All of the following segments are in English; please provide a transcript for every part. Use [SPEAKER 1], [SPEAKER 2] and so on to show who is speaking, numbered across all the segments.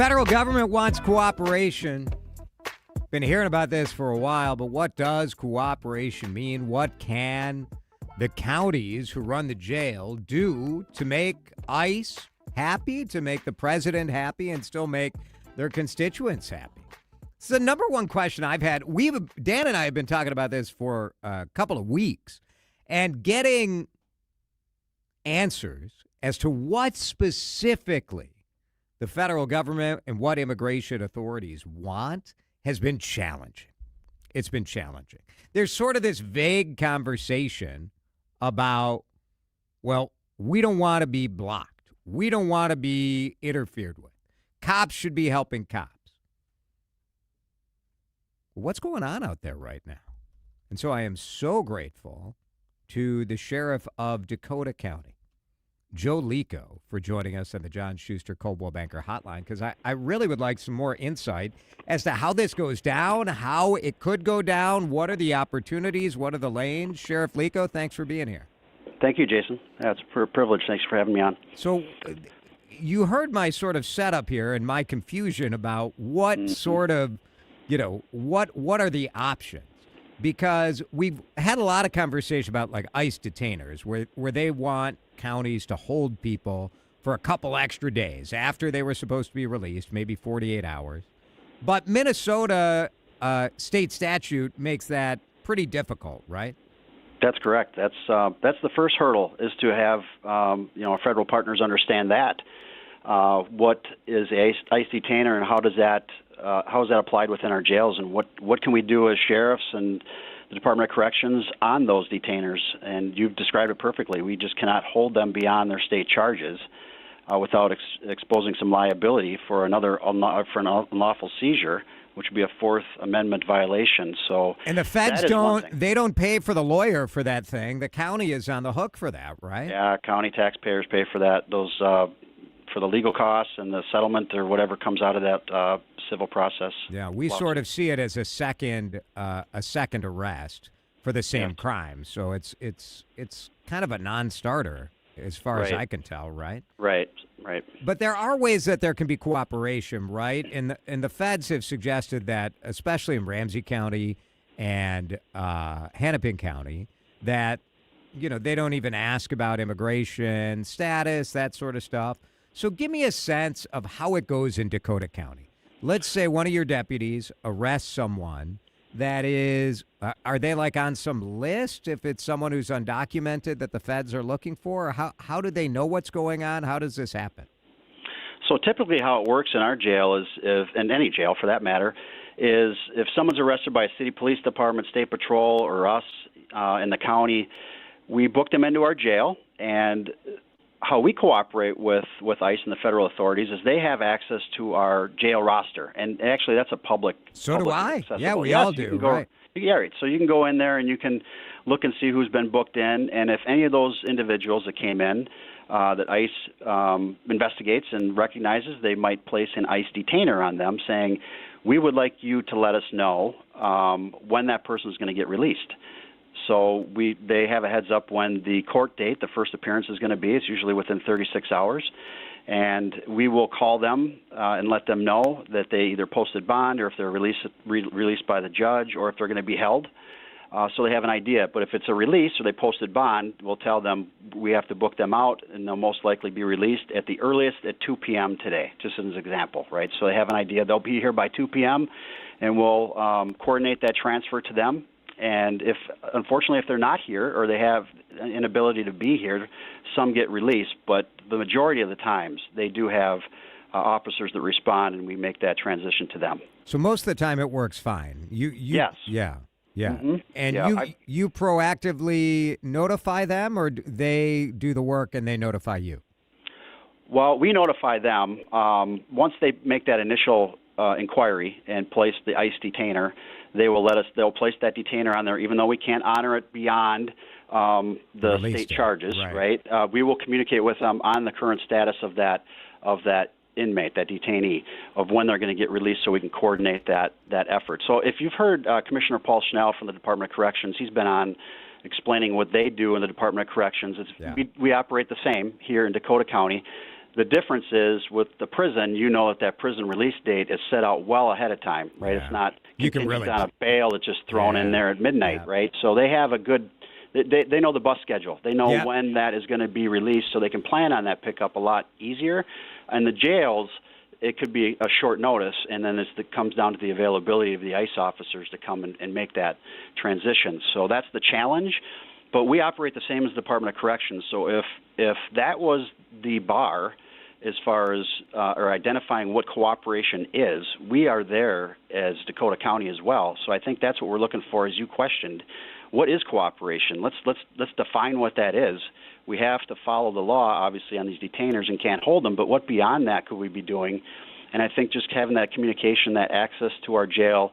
[SPEAKER 1] Federal government wants cooperation. Been hearing about this for a while, but what does cooperation mean? What can the counties who run the jail do to make ICE happy, to make the president happy, and still make their constituents happy? It's the number one question I've had. Dan and I have been talking about this for a couple of weeks and getting answers as to what specifically the federal government and what immigration authorities want has been challenging. It's been challenging. There's sort of this vague conversation about, well, we don't want to be blocked. We don't want to be interfered with. Cops should be helping cops. What's going on out there right now? And so I am so grateful to the sheriff of Dakota County, Joe Leko, for joining us on the John Schuster Coldwell Banker Hotline, because I really would like some more insight as to how this goes down, how it could go down, what are the opportunities, what are the lanes. Sheriff Leko, thanks for being here.
[SPEAKER 2] Thank you, Jason. That's a privilege. Thanks for having me on.
[SPEAKER 1] So you heard my sort of setup here and my confusion about what sort of, what are the options? Because we've had a lot of conversation about like ICE detainers where they want counties to hold people for a couple extra days after they were supposed to be released, maybe 48 hours. But Minnesota state statute makes that pretty difficult, right?
[SPEAKER 2] That's correct. That's the first hurdle, is to have our federal partners understand that. What is a ICE detainer, and how is that applied within our jails, and what can we do as sheriffs and the Department of Corrections on those detainers? And you've described it perfectly. We just cannot hold them beyond their state charges without exposing some liability for an unlawful seizure, which would be a Fourth Amendment violation. So,
[SPEAKER 1] and the feds don't pay for the lawyer for that thing. The county is on the hook for that, right?
[SPEAKER 2] Yeah, county taxpayers pay for that. Those for the legal costs and the settlement or whatever comes out of that civil process.
[SPEAKER 1] Yeah, we sort of see it as a second arrest for the same crime. So it's kind of a non-starter as far as I can tell, right?
[SPEAKER 2] Right.
[SPEAKER 1] But there are ways that there can be cooperation, right? And the feds have suggested that, especially in Ramsey County and Hennepin County, that they don't even ask about immigration status, that sort of stuff. So give me a sense of how it goes in Dakota County. Let's say one of your deputies arrests someone that is, are they like on some list if it's someone who's undocumented that the feds are looking for? Or how do they know what's going on? How does this happen?
[SPEAKER 2] So typically how it works in our jail is, in any jail for that matter, is if someone's arrested by a city police department, state patrol, or us in the county, we book them into our jail. And how we cooperate with ICE and the federal authorities is they have access to our jail roster. And actually, that's a public.
[SPEAKER 1] So do I.
[SPEAKER 2] Accessible.
[SPEAKER 1] Yeah, we all do. Right.
[SPEAKER 2] Yeah, right. So you can go in there and you can look and see who's been booked in. And if any of those individuals that came in that ICE investigates and recognizes, they might place an ICE detainer on them saying, we would like you to let us know when that person is going to get released. So they have a heads up when the court date, the first appearance, is going to be. It's usually within 36 hours. And we will call them and let them know that they either posted bond or if they're released by the judge or if they're going to be held. So they have an idea. But if it's a release or they posted bond, we'll tell them we have to book them out, and they'll most likely be released at the earliest at 2 p.m. today, just as an example, right? So they have an idea. They'll be here by 2 p.m., and we'll coordinate that transfer to them. And unfortunately, if they're not here or they have an inability to be here, some get released. But the majority of the times, they do have officers that respond, and we make that transition to them.
[SPEAKER 1] So most of the time, it works fine.
[SPEAKER 2] Yes.
[SPEAKER 1] Yeah.
[SPEAKER 2] Mm-hmm.
[SPEAKER 1] And you proactively notify them, or they do the work and they notify you?
[SPEAKER 2] Well, we notify them once they make that initial inquiry and place the ICE detainer. They'll place that detainer on there, even though we can't honor it beyond the state charges, right? We will communicate with them on the current status of that inmate, that detainee, of when they're going to get released, so we can coordinate that effort. So if you've heard Commissioner Paul Schnell from the Department of Corrections, he's been on explaining what they do in the Department of Corrections. We operate the same here in Dakota County. The difference is with the prison, you know that prison release date is set out well ahead of time, right?
[SPEAKER 1] Yeah.
[SPEAKER 2] It's not
[SPEAKER 1] You can
[SPEAKER 2] contingent
[SPEAKER 1] really
[SPEAKER 2] on a bail that's just thrown in there at midnight,
[SPEAKER 1] Yeah.
[SPEAKER 2] right? So they have a good, they know the bus schedule. They know
[SPEAKER 1] Yeah.
[SPEAKER 2] when that is going to be released, so they can plan on that pickup a lot easier. And the jails, it could be a short notice, and then it comes down to the availability of the ICE officers to come and make that transition. So that's the challenge. But we operate the same as the Department of Corrections. So if that was the bar as far as or identifying what cooperation is, we are there as Dakota County as well. So I think that's what we're looking for, as you questioned. What is cooperation? Let's define what that is. We have to follow the law, obviously, on these detainers and can't hold them. But what beyond that could we be doing? And I think just having that communication, that access to our jail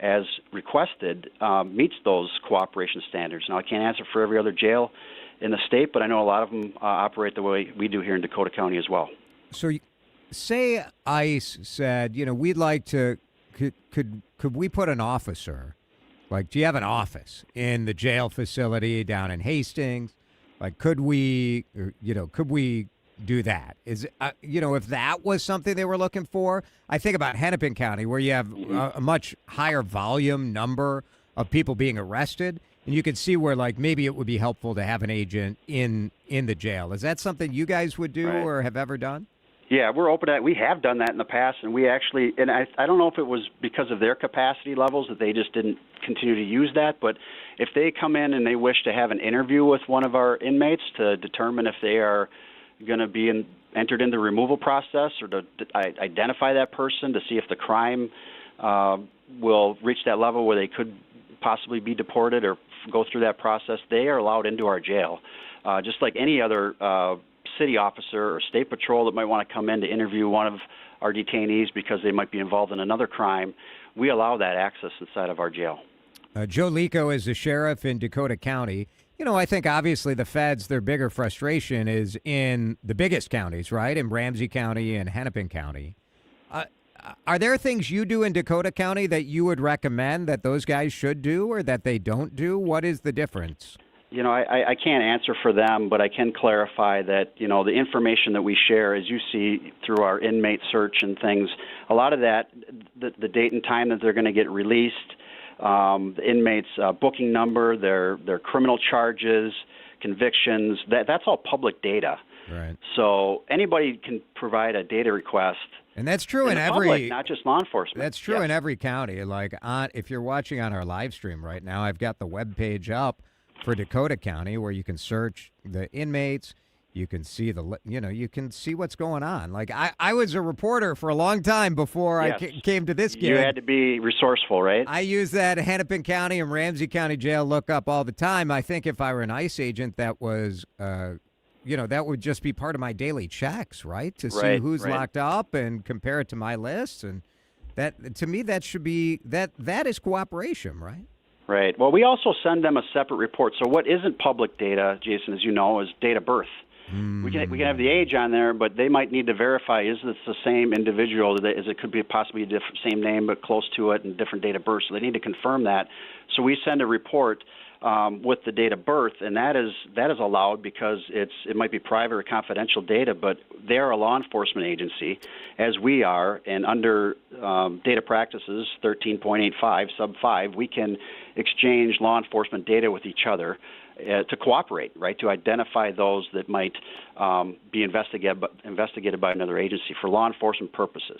[SPEAKER 2] as requested, meets those cooperation standards. Now, I can't answer for every other jail in the state, but I know a lot of them operate the way we do here in Dakota County as well.
[SPEAKER 1] So, say ICE said, we'd like to, could we put an officer, like, do you have an office in the jail facility down in Hastings? Like, could we do that? Is, if that was something they were looking for, I think about Hennepin County, where you have a much higher volume number of people being arrested, and you could see where, like, maybe it would be helpful to have an agent in the jail. Is that something you guys would do or have ever done?
[SPEAKER 2] Yeah, we're open to that. We have done that in the past, and we actually, and I don't know if it was because of their capacity levels that they just didn't continue to use that, but if they come in and they wish to have an interview with one of our inmates to determine if they are going to be entered into the removal process, or to identify that person to see if the crime will reach that level where they could possibly be deported or go through that process, they are allowed into our jail. Just like any other city officer or state patrol that might want to come in to interview one of our detainees because they might be involved in another crime, we allow that access inside of our jail.
[SPEAKER 1] Joe Leko is the sheriff in Dakota County. I think obviously the feds, their bigger frustration is in the biggest counties, right? In Ramsey County and Hennepin County. Are there things you do in Dakota County that you would recommend that those guys should do or that they don't do? What is the difference?
[SPEAKER 2] I can't answer for them, but I can clarify that, the information that we share, as you see through our inmate search and things, a lot of that, the date and time that they're going to get released, the inmate's booking number, their criminal charges, convictions, that's all public data.
[SPEAKER 1] Right.
[SPEAKER 2] So anybody can provide a data request.
[SPEAKER 1] And that's true in every
[SPEAKER 2] public, not just law enforcement.
[SPEAKER 1] That's true in every county. Like if you're watching on our live stream right now, I've got the web page up for Dakota County where you can search the inmates. You can see you can see what's going on. Like I was a reporter for a long time before I came to this gig.
[SPEAKER 2] You had to be resourceful, right?
[SPEAKER 1] I use that Hennepin County and Ramsey County jail lookup all the time. I think if I were an ICE agent, that was, that would just be part of my daily checks, right? To see who's locked up and compare it to my list. And that, to me, that should be, that is cooperation, right?
[SPEAKER 2] Right. Well, we also send them a separate report. So what isn't public data, Jason, as you know, is date of birth. We can have the age on there, but they might need to verify, is this the same individual? Is it could be possibly a different, same name but close to it and different date of birth? So they need to confirm that. So we send a report with the date of birth, and that is allowed because it might be private or confidential data, but they're a law enforcement agency, as we are, and under data practices 13.85 sub 5, we can exchange law enforcement data with each other to cooperate, right, to identify those that might be investigated by another agency for law enforcement purposes.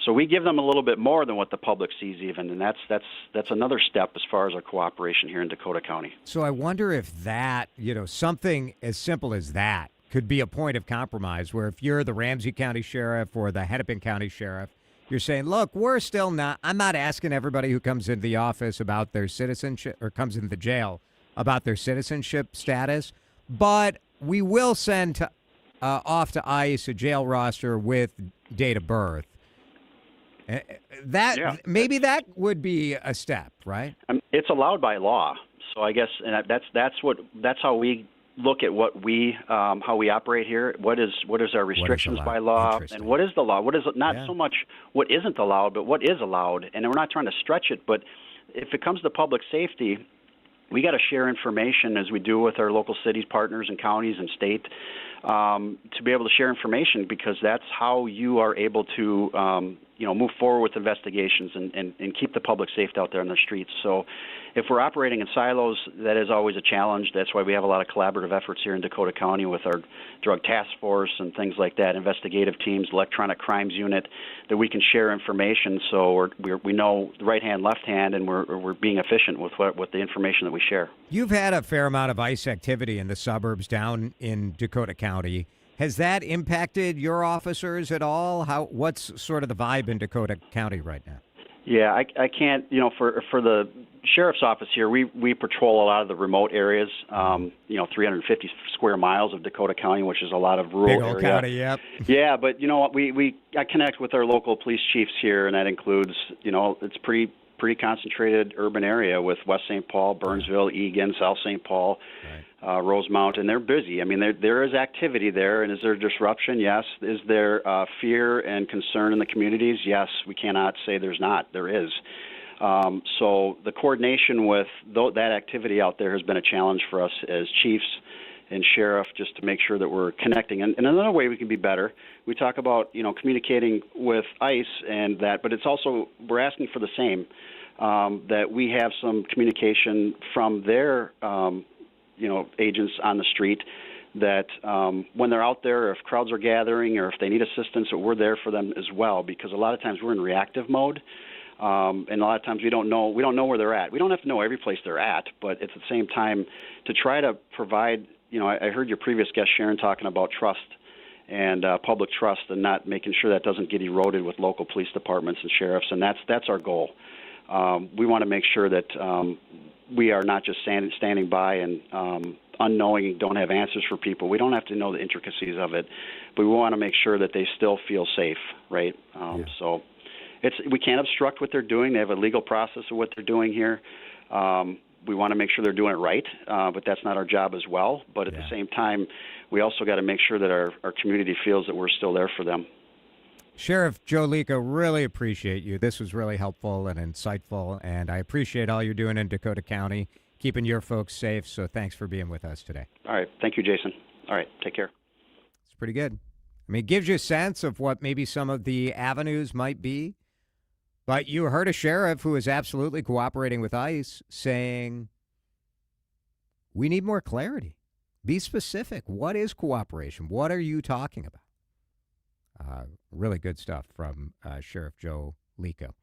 [SPEAKER 2] So we give them a little bit more than what the public sees even, and that's another step as far as our cooperation here in Dakota County.
[SPEAKER 1] So I wonder if that, something as simple as that could be a point of compromise where if you're the Ramsey County Sheriff or the Hennepin County Sheriff, you're saying, look, I'm not asking everybody who comes into the office about their citizenship or comes into the jail about their citizenship status, but we will send off to ICE a jail roster with date of birth. Maybe that would be a step, right?
[SPEAKER 2] It's allowed by law, so I guess, and that's how we look at how we operate here. What is our restrictions by law, and what is the law? What is not so much what isn't allowed, but what is allowed, and we're not trying to stretch it. But if it comes to public safety, we got to share information as we do with our local cities, partners, and counties and state, to be able to share information, because that's how you are able to move forward with investigations and keep the public safe out there on the streets. So if we're operating in silos, that is always a challenge. That's why we have a lot of collaborative efforts here in Dakota County with our drug task force and things like that, investigative teams, electronic crimes unit, that we can share information so we know the right hand, left hand, and we're being efficient with the information that we share.
[SPEAKER 1] You've had a fair amount of ICE activity in the suburbs down in Dakota County. Has that impacted your officers at all? What's sort of the vibe in Dakota County right now?
[SPEAKER 2] Yeah, I can't, for the sheriff's office here, we patrol a lot of the remote areas, 350 square miles of Dakota County, which is a lot of rural
[SPEAKER 1] Big old
[SPEAKER 2] area.
[SPEAKER 1] county, yep.
[SPEAKER 2] Yeah, but you know what, I connect with our local police chiefs here, and that includes, it's pretty concentrated urban area with West St. Paul, Burnsville, Egan, South St. Paul, Rosemount, and they're busy. I mean, there is activity there, and is there disruption? Yes. Is there fear and concern in the communities? Yes. We cannot say there's not. There is. So the coordination with that activity out there has been a challenge for us as chiefs and sheriff, just to make sure that we're connecting. And another way we can be better, we talk about communicating with ICE and that, but it's also, we're asking for the same, that we have some communication from their agents on the street, that when they're out there, or if crowds are gathering, or if they need assistance, that we're there for them as well, because a lot of times we're in reactive mode. And a lot of times we don't know where they're at. We don't have to know every place they're at, but at the same time, to try to provide, I heard your previous guest, Sharon, talking about trust and public trust, and not making sure that doesn't get eroded with local police departments and sheriffs, and that's our goal. We want to make sure that we are not just standing by and unknowing and don't have answers for people. We don't have to know the intricacies of it, but we want to make sure that they still feel safe, right? So we can't obstruct what they're doing. They have a legal process of what they're doing here. We want to make sure they're doing it right, but that's not our job as well. But at the same time, we also got to make sure that our community feels that we're still there for them.
[SPEAKER 1] Sheriff Joe Leko, really appreciate you. This was really helpful and insightful, and I appreciate all you're doing in Dakota County, keeping your folks safe. So thanks for being with us today.
[SPEAKER 2] All right. Thank you, Jason. All right. Take care.
[SPEAKER 1] It's pretty good. I mean, it gives you a sense of what maybe some of the avenues might be. But you heard a sheriff who is absolutely cooperating with ICE saying, we need more clarity. Be specific. What is cooperation? What are you talking about? Really good stuff from Sheriff Joe Leko.